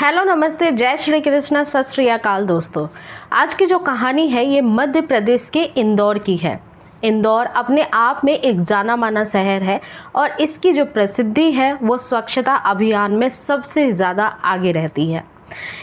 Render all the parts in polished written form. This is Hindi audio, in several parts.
हेलो नमस्ते, जय श्री कृष्ण, सत श्री अकाल दोस्तों। आज की जो कहानी है ये मध्य प्रदेश के इंदौर की है। इंदौर अपने आप में एक जाना माना शहर है और इसकी जो प्रसिद्धि है वो स्वच्छता अभियान में सबसे ज़्यादा आगे रहती है।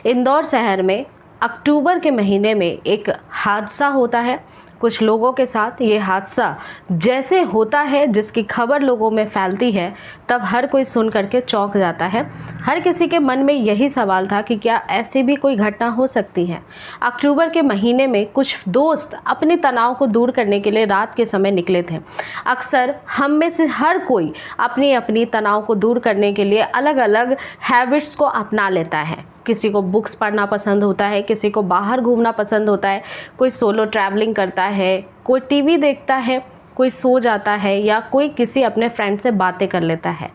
इंदौर शहर में अक्टूबर के महीने में एक हादसा होता है कुछ लोगों के साथ। ये हादसा जैसे होता है, जिसकी खबर लोगों में फैलती है, तब हर कोई सुन करके चौंक जाता है। हर किसी के मन में यही सवाल था कि क्या ऐसी भी कोई घटना हो सकती है। अक्टूबर के महीने में कुछ दोस्त अपने तनाव को दूर करने के लिए रात के समय निकले थे। अक्सर हम में से हर कोई अपनी अपनी तनाव को दूर करने के लिए अलग अलग हैबिट्स को अपना लेता है। किसी को बुक्स पढ़ना पसंद होता है, किसी को बाहर घूमना पसंद होता है, कोई सोलो ट्रैवलिंग करता है, कोई टीवी देखता है, कोई सो जाता है या कोई किसी अपने फ्रेंड से बातें कर लेता है।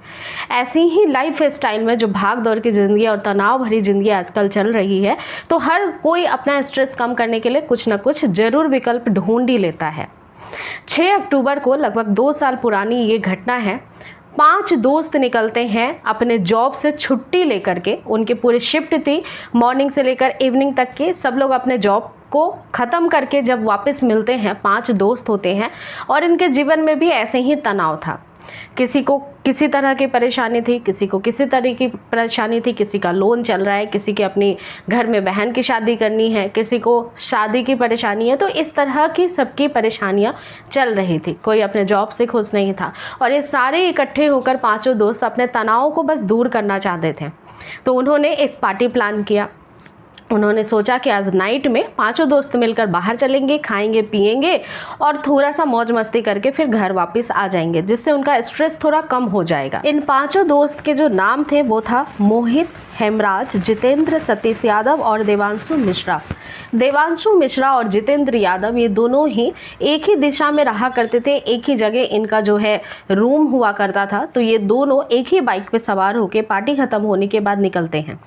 ऐसी ही लाइफ स्टाइल में जो भाग दौड़ की ज़िंदगी और तनाव भरी ज़िंदगी आजकल चल रही है, तो हर कोई अपना स्ट्रेस कम करने के लिए कुछ ना कुछ ज़रूर विकल्प ढूंढ ही लेता है। 6 अक्टूबर को लगभग 2 साल पुरानी ये घटना है। 5 दोस्त निकलते हैं अपने जॉब से छुट्टी लेकर के। उनकी पूरी शिफ्ट थी, मॉर्निंग से लेकर इवनिंग तक के। सब लोग अपने जॉब को ख़त्म करके जब वापस मिलते हैं, 5 दोस्त होते हैं और इनके जीवन में भी ऐसे ही तनाव था। किसी को किसी तरह की परेशानी थी, किसी को किसी तरह की परेशानी थी, किसी का लोन चल रहा है, किसी के अपनी घर में बहन की शादी करनी है, किसी को शादी की परेशानी है। तो इस तरह की सबकी परेशानियां चल रही थी। कोई अपने जॉब से खुश नहीं था और ये सारे इकट्ठे होकर 5 दोस्त अपने तनाव को बस दूर करना चाहते थे। तो उन्होंने एक पार्टी प्लान किया। उन्होंने सोचा कि आज नाइट में 5 दोस्त मिलकर बाहर चलेंगे, खाएंगे पिएंगे और थोड़ा सा मौज मस्ती करके फिर घर वापस आ जाएंगे, जिससे उनका स्ट्रेस थोड़ा कम हो जाएगा। इन 5 दोस्त के जो नाम थे वो था मोहित, हेमराज, जितेंद्र, सतीश यादव और देवांशु मिश्रा। देवांशु मिश्रा और जितेंद्र यादव ये दोनों ही एक ही दिशा में रहा करते थे। एक ही जगह इनका जो है रूम हुआ करता था। तो ये दोनों एक ही बाइक पे सवार होकर पार्टी खत्म होने के बाद निकलते हैं।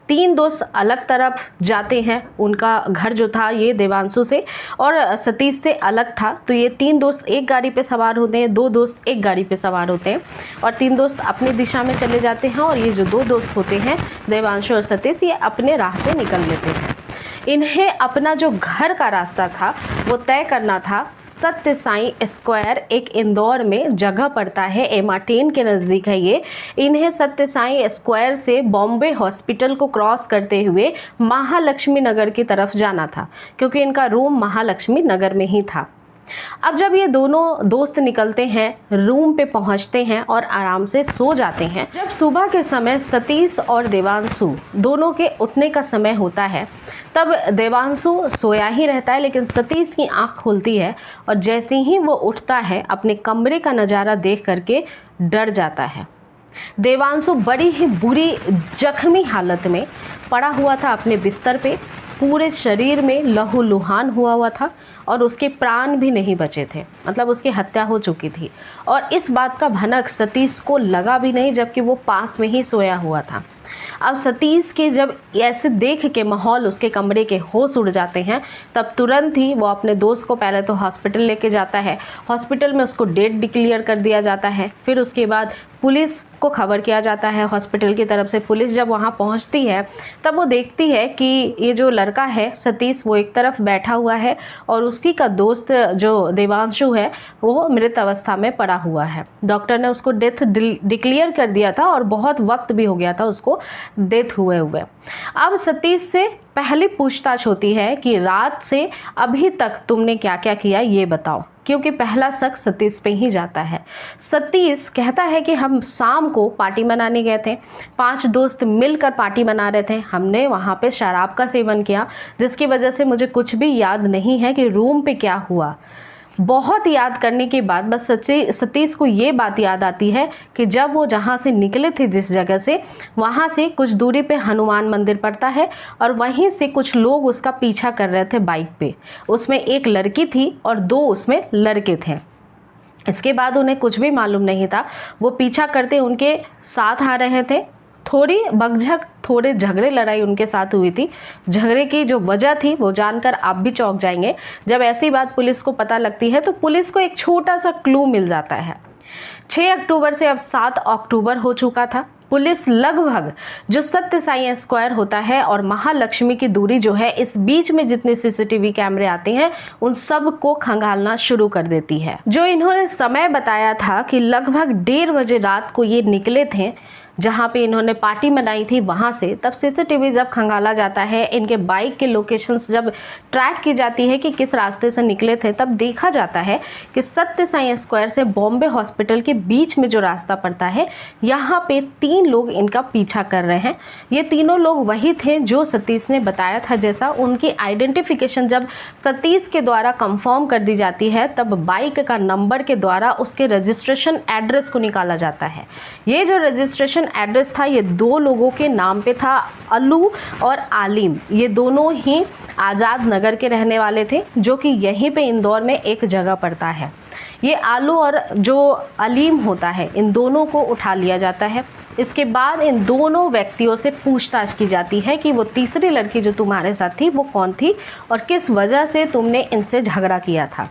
3 दोस्त अलग तरफ जाते हैं। उनका घर जो था ये देवांशु से और सतीश से अलग था। तो ये 3 दोस्त एक गाड़ी पे सवार होते हैं, 2 दोस्त एक गाड़ी पे सवार होते हैं और 3 दोस्त अपनी दिशा में चले जाते हैं और ये जो 2 दोस्त होते हैं देवांशु और सतीश, ये अपने राह पे निकल लेते हैं। इन्हें अपना जो घर का रास्ता था वो तय करना था। सत्य साई स्क्वायर एक इंदौर में जगह पड़ता है, M18 के नज़दीक है ये। इन्हें सत्य साई स्क्वायर से बॉम्बे हॉस्पिटल को क्रॉस करते हुए महालक्ष्मी नगर की तरफ जाना था, क्योंकि इनका रूम महालक्ष्मी नगर में ही था। अब जब ये दोनों दोस्त निकलते हैं, रूम पे पहुंचते हैं और आराम से सो जाते हैं। जब सुबह के समय सतीश और देवांशु दोनों के उठने का समय होता है, तब देवांशु सोया ही रहता है, लेकिन सतीश की आंख खुलती है और जैसे ही वो उठता है अपने कमरे का नज़ारा देख करके डर जाता है। देवांशु बड़ी ही बुरी जख्मी हालत में पड़ा हुआ था अपने बिस्तर पे। पूरे शरीर में लहूलुहान हुआ था और उसके प्राण भी नहीं बचे थे, मतलब उसकी हत्या हो चुकी थी। और इस बात का भनक सतीश को लगा भी नहीं, जबकि वो पास में ही सोया हुआ था। अब सतीश के जब ऐसे देख के माहौल उसके कमरे के होश उड़ जाते हैं, तब तुरंत ही वो अपने दोस्त को पहले तो हॉस्पिटल लेके जाता है। हॉस्पिटल में उसको डेट डिक्लेयर कर दिया जाता है। फिर उसके बाद पुलिस को खबर किया जाता है हॉस्पिटल की तरफ से। पुलिस जब वहाँ पहुँचती है तब वो देखती है कि ये जो लड़का है सतीश, वो एक तरफ बैठा हुआ है और उसी का दोस्त जो देवांशु है वो मृत अवस्था में पड़ा हुआ है। डॉक्टर ने उसको डेथ डिक्लेयर कर दिया था और बहुत वक्त भी हो गया था उसको डेथ हुए हुए। अब सतीश से पहली पूछताछ होती है कि रात से अभी तक तुमने क्या क्या किया ये बताओ, क्योंकि पहला शक सतीश पे ही जाता है। सतीश कहता है कि हम शाम को पार्टी मनाने गए थे, 5 दोस्त मिलकर पार्टी मना रहे थे। हमने वहाँ पे शराब का सेवन किया, जिसकी वजह से मुझे कुछ भी याद नहीं है कि रूम पे क्या हुआ। बहुत याद करने के बाद बस सतीश को ये बात याद आती है कि जब वो जहाँ से निकले थे, जिस जगह से, वहाँ से कुछ दूरी पे हनुमान मंदिर पड़ता है और वहीं से कुछ लोग उसका पीछा कर रहे थे बाइक पे। उसमें एक लड़की थी और 2 उसमें लड़के थे। इसके बाद उन्हें कुछ भी मालूम नहीं था। वो पीछा करते उनके साथ आ रहे थे। थोड़ी बकझक, थोड़े झगड़े लड़ाई उनके साथ हुई थी। झगड़े की जो वजह थी वो जानकर आप भी चौंक जाएंगे। जब ऐसी बात पुलिस को पता लगती है तो पुलिस को एक छोटा सा क्लू मिल जाता है। 6 अक्टूबर से अब 7 अक्टूबर हो चुका था। पुलिस लगभग जो सत्य साई स्क्वायर होता है और महालक्ष्मी की दूरी जो है, इस बीच में जितने सीसीटीवी कैमरे आते हैं उन सब को खंगालना शुरू कर देती है। जो इन्होंने समय बताया था कि लगभग 1:30 बजे रात को ये निकले थे जहाँ पे इन्होंने पार्टी मनाई थी वहाँ से, तब सीसीटीवी जब खंगाला जाता है, इनके बाइक के लोकेशंस जब ट्रैक की जाती है कि किस रास्ते से निकले थे, तब देखा जाता है कि सत्य साई स्क्वायर से बॉम्बे हॉस्पिटल के बीच में जो रास्ता पड़ता है, यहाँ पे 3 लोग इनका पीछा कर रहे हैं। ये तीनों लोग वही थे जो सतीश ने बताया था। जैसा उनकी आइडेंटिफिकेशन जब सतीश के द्वारा कंफर्म कर दी जाती है, तब बाइक का नंबर के द्वारा उसके रजिस्ट्रेशन एड्रेस को निकाला जाता है। ये जो रजिस्ट्रेशन एड्रेस था ये 2 लोगों के नाम पे था, अलू और आलिम। ये दोनों ही आज़ाद नगर के रहने वाले थे, जो कि यहीं पे इंदौर में एक जगह पड़ता है। ये आलू और जो अलीम होता है, इन दोनों को उठा लिया जाता है। इसके बाद इन दोनों व्यक्तियों से पूछताछ की जाती है कि वो तीसरी लड़की जो तुम्हारे साथ थी वो कौन थी और किस वजह से तुमने इनसे झगड़ा किया था।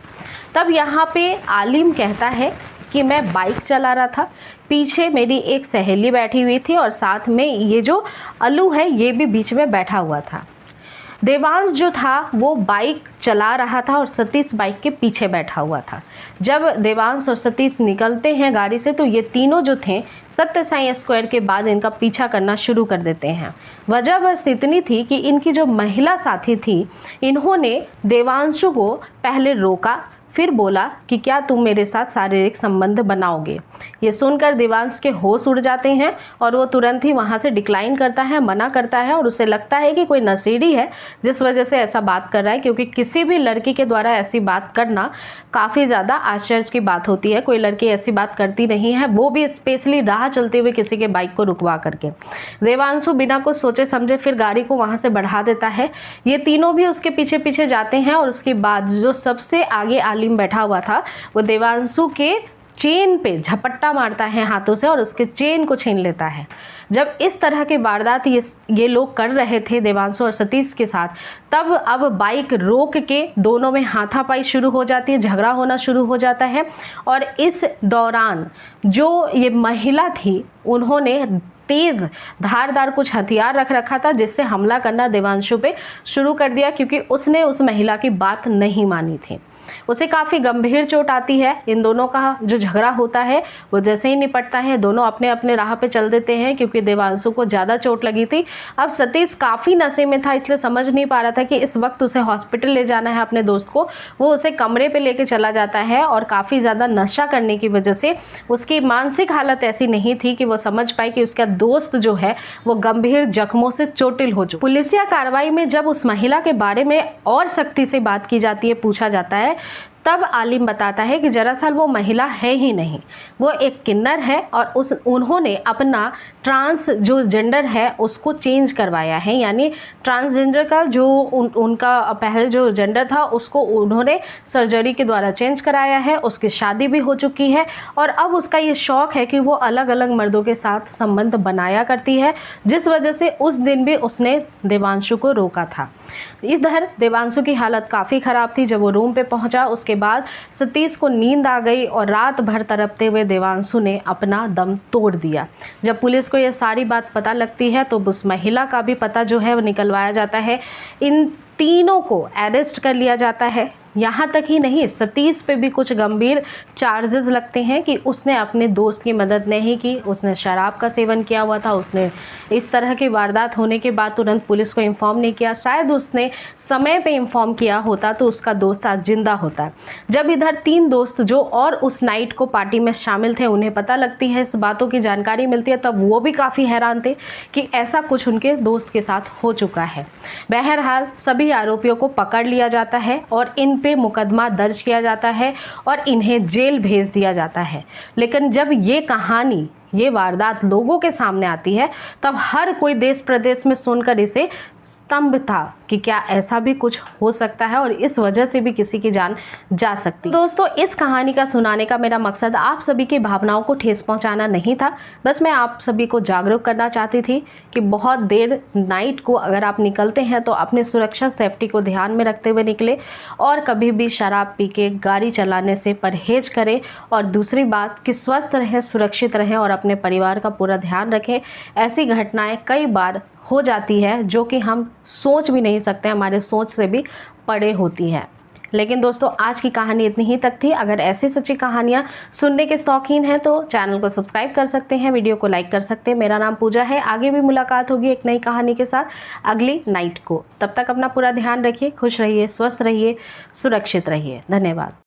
तब यहाँ पे आलिम कहता है कि मैं बाइक चला रहा था, पीछे मेरी एक सहेली बैठी हुई थी और साथ में ये जो अलू है ये भी बीच में बैठा हुआ था। देवांश जो था वो बाइक चला रहा था और सतीश बाइक के पीछे बैठा हुआ था। जब देवांश और सतीश निकलते हैं गाड़ी से तो ये तीनों जो थे सत्य साई स्क्वायर के बाद इनका पीछा करना शुरू कर देते हैं। वजह बस इतनी थी कि इनकी जो महिला साथी थी, इन्होंने देवांशु को पहले रोका, फिर बोला कि क्या तुम मेरे साथ शारीरिक संबंध बनाओगे। ये सुनकर देवांश के होश उड़ जाते हैं और वो तुरंत ही वहाँ से डिक्लाइन करता है, मना करता है और उसे लगता है कि कोई नशेड़ी है जिस वजह से ऐसा बात कर रहा है, क्योंकि किसी भी लड़की के द्वारा ऐसी बात करना काफ़ी ज़्यादा आश्चर्य की बात होती है। कोई लड़की ऐसी बात करती नहीं है, वो भी स्पेशली राह चलते हुए किसी के बाइक को रुकवा करके। देवांशु बिना कुछ सोचे समझे फिर गाड़ी को वहाँ से बढ़ा देता है। ये तीनों भी उसके पीछे पीछे जाते हैं और उसके बाद जो सबसे आगे आलिम बैठा हुआ था वो देवांशु के चेन पे झपट्टा मारता है हाथों से और उसके चेन को छीन लेता है। जब इस तरह के वारदात ये लोग कर रहे थे देवांशु और सतीश के साथ, तब अब बाइक रोक के दोनों में हाथापाई शुरू हो जाती है, झगड़ा होना शुरू हो जाता है। और इस दौरान जो ये महिला थी उन्होंने तेज़ धारदार कुछ हथियार रख रखा था जिससे हमला करना देवांशु पे शुरू कर दिया, क्योंकि उसने उस महिला की बात नहीं मानी थी। उसे काफ़ी गंभीर चोट आती है। इन दोनों का जो झगड़ा होता है वो जैसे ही निपटता है, दोनों अपने अपने राह पे चल देते हैं, क्योंकि देवांशु को ज़्यादा चोट लगी थी। अब सतीश काफ़ी नशे में था, इसलिए समझ नहीं पा रहा था कि इस वक्त उसे हॉस्पिटल ले जाना है अपने दोस्त को। वो उसे कमरे पे लेके चला जाता है और काफ़ी ज़्यादा नशा करने की वजह से उसकी मानसिक हालत ऐसी नहीं थी कि वो समझ पाए कि उसका दोस्त जो है वो गंभीर जख्मों से चोटिल हो चुका। पुलिसिया कार्रवाई में जब उस महिला के बारे में और सख्ती से बात की जाती है, पूछा जाता है, तब आलिम बताता है कि दरअसल वो महिला है ही नहीं, वो एक किन्नर है और उन्होंने अपना ट्रांस जो जेंडर है उसको चेंज करवाया है। यानी ट्रांसजेंडर का जो उनका पहले जो जेंडर था उसको उन्होंने सर्जरी के द्वारा चेंज कराया है। उसकी शादी भी हो चुकी है और अब उसका ये शौक़ है कि वो अलग अलग मर्दों के साथ संबंध बनाया करती है, जिस वजह से उस दिन भी उसने देवांशु को रोका था। इधर देवांशु की हालत काफ़ी ख़राब थी। जब वो रूम पे पहुंचा उसके बाद सतीश को नींद आ गई और रात भर तड़पते हुए देवांशु ने अपना दम तोड़ दिया। जब पुलिस को ये सारी बात पता लगती है तो उस महिला का भी पता जो है वो निकलवाया जाता है। इन तीनों को अरेस्ट कर लिया जाता है। यहाँ तक ही नहीं, सतीश पे भी कुछ गंभीर चार्जेस लगते हैं कि उसने अपने दोस्त की मदद नहीं की, उसने शराब का सेवन किया हुआ था, उसने इस तरह की वारदात होने के बाद तुरंत पुलिस को इन्फॉर्म नहीं किया। शायद उसने समय पे इन्फॉर्म किया होता तो उसका दोस्त आज जिंदा होता। जब इधर 3 दोस्त जो और उस नाइट को पार्टी में शामिल थे उन्हें पता लगती है, इस बातों की जानकारी मिलती है, तब वो भी काफ़ी हैरान थे कि ऐसा कुछ उनके दोस्त के साथ हो चुका है। बहरहाल सभी आरोपियों को पकड़ लिया जाता है और इन पे मुकदमा दर्ज किया जाता है और इन्हें जेल भेज दिया जाता है। लेकिन जब ये कहानी, ये वारदात लोगों के सामने आती है तब हर कोई देश प्रदेश में सुनकर इसे स्तंभ था कि क्या ऐसा भी कुछ हो सकता है और इस वजह से भी किसी की जान जा सकती। दोस्तों, इस कहानी का सुनाने का मेरा मकसद आप सभी की भावनाओं को ठेस पहुंचाना नहीं था, बस मैं आप सभी को जागरूक करना चाहती थी कि बहुत देर नाइट को अगर आप निकलते हैं तो अपनी सुरक्षा सेफ्टी को ध्यान में रखते हुए निकले और कभी भी शराब पी के गाड़ी चलाने से परहेज करें। और दूसरी बात कि स्वस्थ रहें, सुरक्षित रहें और अपने परिवार का पूरा ध्यान रखें। ऐसी घटनाएं कई बार हो जाती है जो कि हम सोच भी नहीं सकते, हमारे सोच से भी परे होती है। लेकिन दोस्तों, आज की कहानी इतनी ही तक थी। अगर ऐसी सच्ची कहानियाँ सुनने के शौकीन हैं तो चैनल को सब्सक्राइब कर सकते हैं, वीडियो को लाइक कर सकते हैं। मेरा नाम पूजा है। आगे भी मुलाकात होगी एक नई कहानी के साथ अगली नाइट को। तब तक अपना पूरा ध्यान रखिए, खुश रहिए, स्वस्थ रहिए, सुरक्षित रहिए। धन्यवाद।